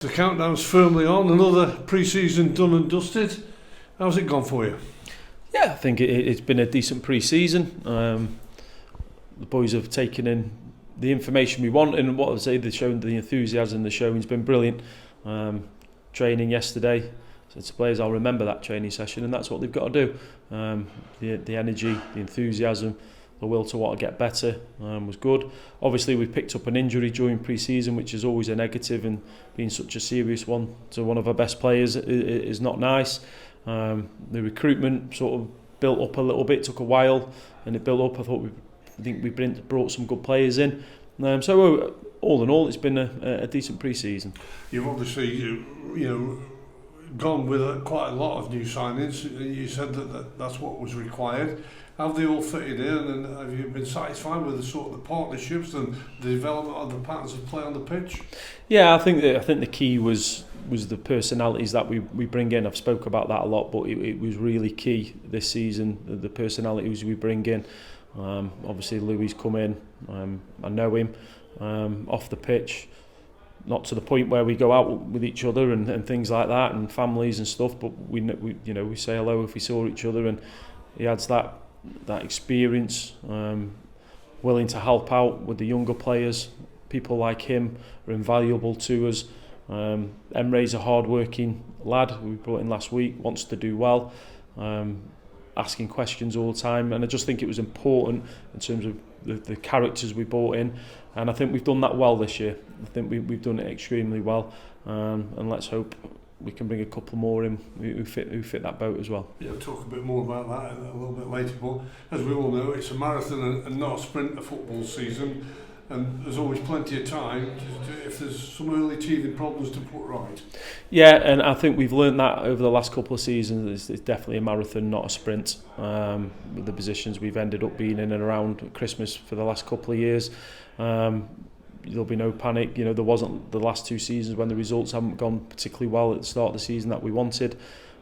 The countdown's firmly on, another pre-season done and dusted. How's it gone for you? Yeah, I think it's been a decent pre-season. The boys have taken in the information we want, and what I would say, they've shown the enthusiasm. The showing's been brilliant. Training yesterday, so to players, I'll remember that training session, and that's what they've got to do. The energy, the enthusiasm, the will to want to get better was good. Obviously, we picked up an injury during pre-season, which is always a negative, and being such a serious one to one of our best players is not nice. The recruitment sort of built up a little bit, took a while, and it built up. I think we brought some good players in. So all in all, it's been a decent pre-season. You've obviously gone with quite a lot of new signings. You said that's what was required. Have they all fitted in, and have you been satisfied with the sort of the partnerships and the development of the patterns of play on the pitch? Yeah, I think the key was the personalities that we bring in. I've spoke about that a lot, but it was really key this season, the personalities we bring in. Obviously Louis come in, I know him off the pitch, not to the point where we go out with each other and things like that, and families and stuff, but we say hello if we saw each other, and he adds that experience, willing to help out with the younger players. People like him are invaluable to us. Emre's a hard-working lad who we brought in last week, wants to do well, asking questions all the time, and I just think it was important in terms of the characters we brought in, and I think we've done that well this year. I think we've done it extremely well, and let's hope we can bring a couple more in who fit that boat as well. Yeah, we'll talk a bit more about that a little bit later, but as we all know, it's a marathon and not a sprint, a football season, and there's always plenty of time if there's some early teething problems to put right. Yeah, and I think we've learned that over the last couple of seasons. It's definitely a marathon, not a sprint. With the positions we've ended up being in and around Christmas for the last couple of years, there'll be no panic. There wasn't the last two seasons when the results haven't gone particularly well at the start of the season that we wanted.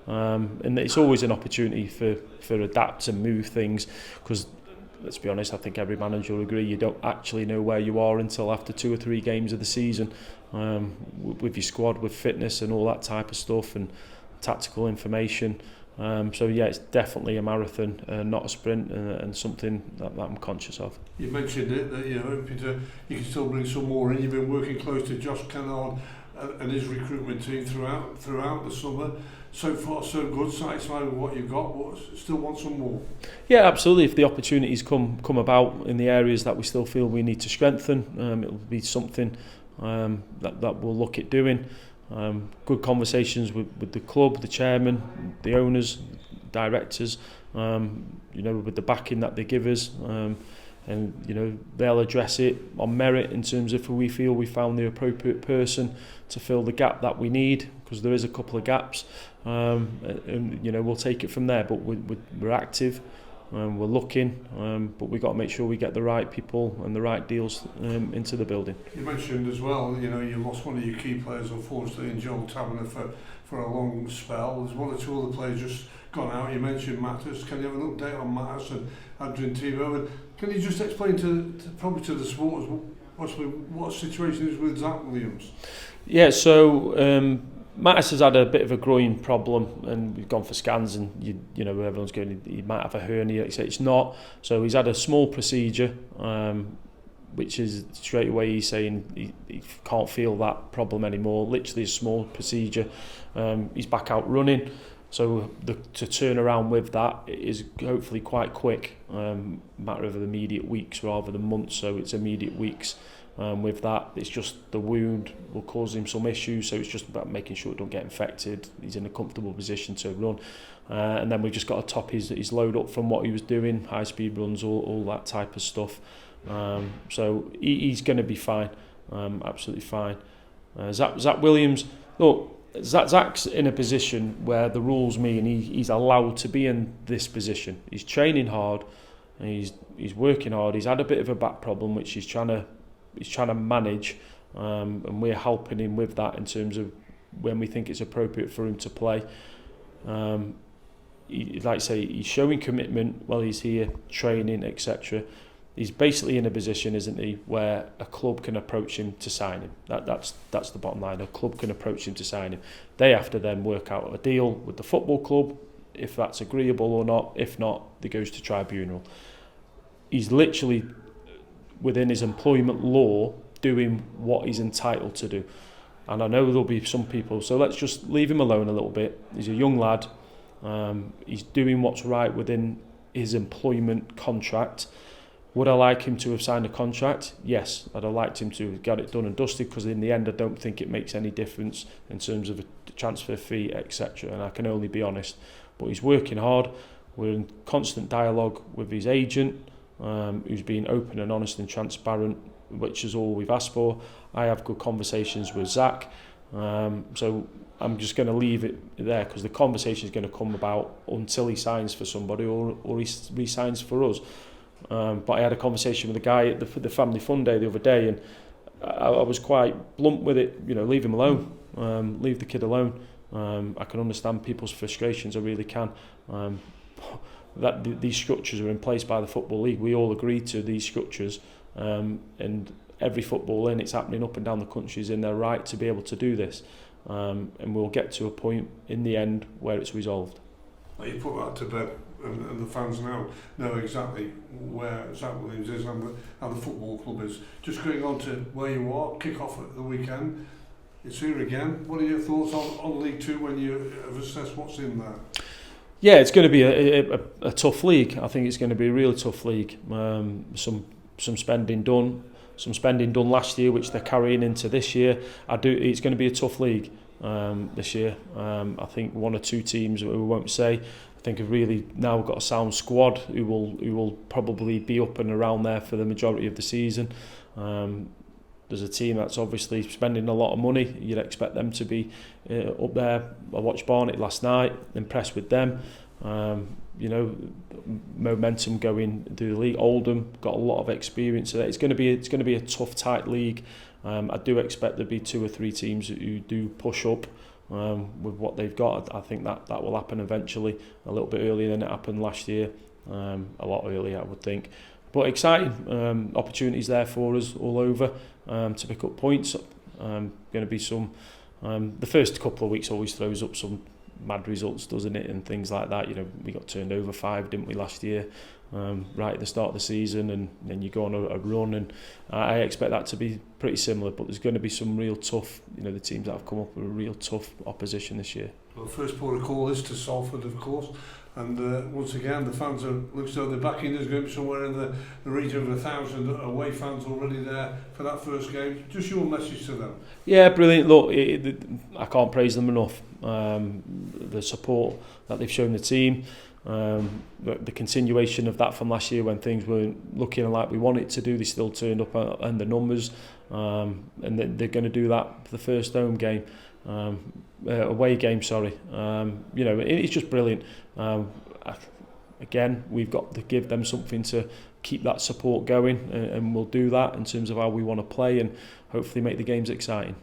And it's always an opportunity for adapt and move things, because let's be honest, I think every manager will agree, you don't actually know where you are until after 2 or 3 games of the season, with your squad, with fitness and all that type of stuff, and tactical information. So yeah, it's definitely a marathon, not a sprint, and something that I'm conscious of. You mentioned it, that you can still bring some more in. You've been working close to Josh Kennard and his recruitment team throughout the summer. So far so good, satisfied with what you've got, but still want some more? Yeah, absolutely. If the opportunities come about in the areas that we still feel we need to strengthen, it will be something that we'll look at doing. Good conversations with the club, the chairman, the owners, directors, with the backing that they give us, and they'll address it on merit in terms of if we feel we found the appropriate person to fill the gap that we need, because there is a couple of gaps, and we'll take it from there. But we're active, we're looking, but we've got to make sure we get the right people and the right deals into the building. You mentioned as well, you lost one of your key players, unfortunately, in Joel Taverner for a long spell. There's one or two other players just gone out. You mentioned Matters. Can you have an update on Matters and Adrian Thibault? And can you just explain to the supporters what the situation is with Zach Williams? Yeah, so Mattis has had a bit of a groin problem, and we've gone for scans, and everyone's going, he might have a hernia. It's not. So he's had a small procedure, which is straight away he's saying he can't feel that problem anymore. Literally a small procedure. He's back out running. So to turn around with that is hopefully quite quick, matter of immediate weeks rather than months. So it's immediate weeks. With that, it's just the wound will cause him some issues, so it's just about making sure it don't get infected. He's in a comfortable position to run, and then we've just got to top his load up from what he was doing, high speed runs, all that type of stuff. So he's going to be fine, absolutely fine. Zach Williams, look, Zach's in a position where the rules mean he's allowed to be in this position. He's training hard, and he's working hard. He's had a bit of a back problem, which he's trying to manage, and we're helping him with that in terms of when we think it's appropriate for him to play. Like I say, he's showing commitment while he's here, training, etc. he's basically in a position, isn't he, where a club can approach him to sign him. That's the bottom line. A club can approach him to sign him. They have to then work out a deal with the football club, if that's agreeable or not. If not, it goes to tribunal. He's literally within his employment law doing what he's entitled to do. And I know there'll be some people, so let's just leave him alone a little bit. He's a young lad. He's doing what's right within his employment contract. Would I like him to have signed a contract? Yes, I'd have liked him to have got it done and dusted, because in the end I don't think it makes any difference in terms of a transfer fee, etc. And I can only be honest. But he's working hard. We're in constant dialogue with his agent, who's been open and honest and transparent, which is all we've asked for. I have good conversations with Zach, so I'm just going to leave it there, because the conversation is going to come about until he signs for somebody or he re-signs for us. But I had a conversation with a guy at the family fun day the other day, and I was quite blunt with it. Leave him alone, leave the kid alone. I can understand people's frustrations, I really can. These structures are in place by the Football League. We all agreed to these structures, and every footballer, and it's happening up and down the country, is in their right to be able to do this. And we'll get to a point in the end where it's resolved. You put that to bed, and the fans now know exactly where Zach Williams is and the football club is. Just going on to where you are, kick off at the weekend. It's here again. What are your thoughts on League Two when you have assessed what's in there? Yeah, it's going to be a tough league. I think it's going to be a real tough league. Some spending done. Some spending done last year, which they're carrying into this year. It's going to be a tough league this year. I think one or two teams, we won't say, I think have really now got a sound squad who will probably be up and around there for the majority of the season. There's a team that's obviously spending a lot of money. You'd expect them to be up there. I watched Barnet last night, impressed with them. Momentum going through the league. Oldham got a lot of experience. So it's going to be a tough, tight league. I do expect there'll be 2 or 3 teams who do push up with what they've got. I think that will happen eventually, a little bit earlier than it happened last year. A lot earlier, I would think. But exciting opportunities there for us all over to pick up points. Going to be some. The first couple of weeks always throws up some mad results, doesn't it, and things like that. We got turned over 5, didn't we, last year, right at the start of the season, and then you go on a run, and I expect that to be pretty similar. But there's going to be some real tough, the teams that have come up with a real tough opposition this year. Well, the first port of call is to Salford, of course, and once again the fans looks like they're backing. There's going to be somewhere in the region of 1,000 away fans already there for that first game. Just your message to them. Yeah, brilliant. Look, I can't praise them enough. The support that they've shown the team, the continuation of that from last year when things weren't looking like we wanted to do. They still turned up and the numbers, and they're going to do that for the first home game. Away game, sorry. It's just brilliant. Again, we've got to give them something to keep that support going, and we'll do that in terms of how we want to play and hopefully make the games exciting.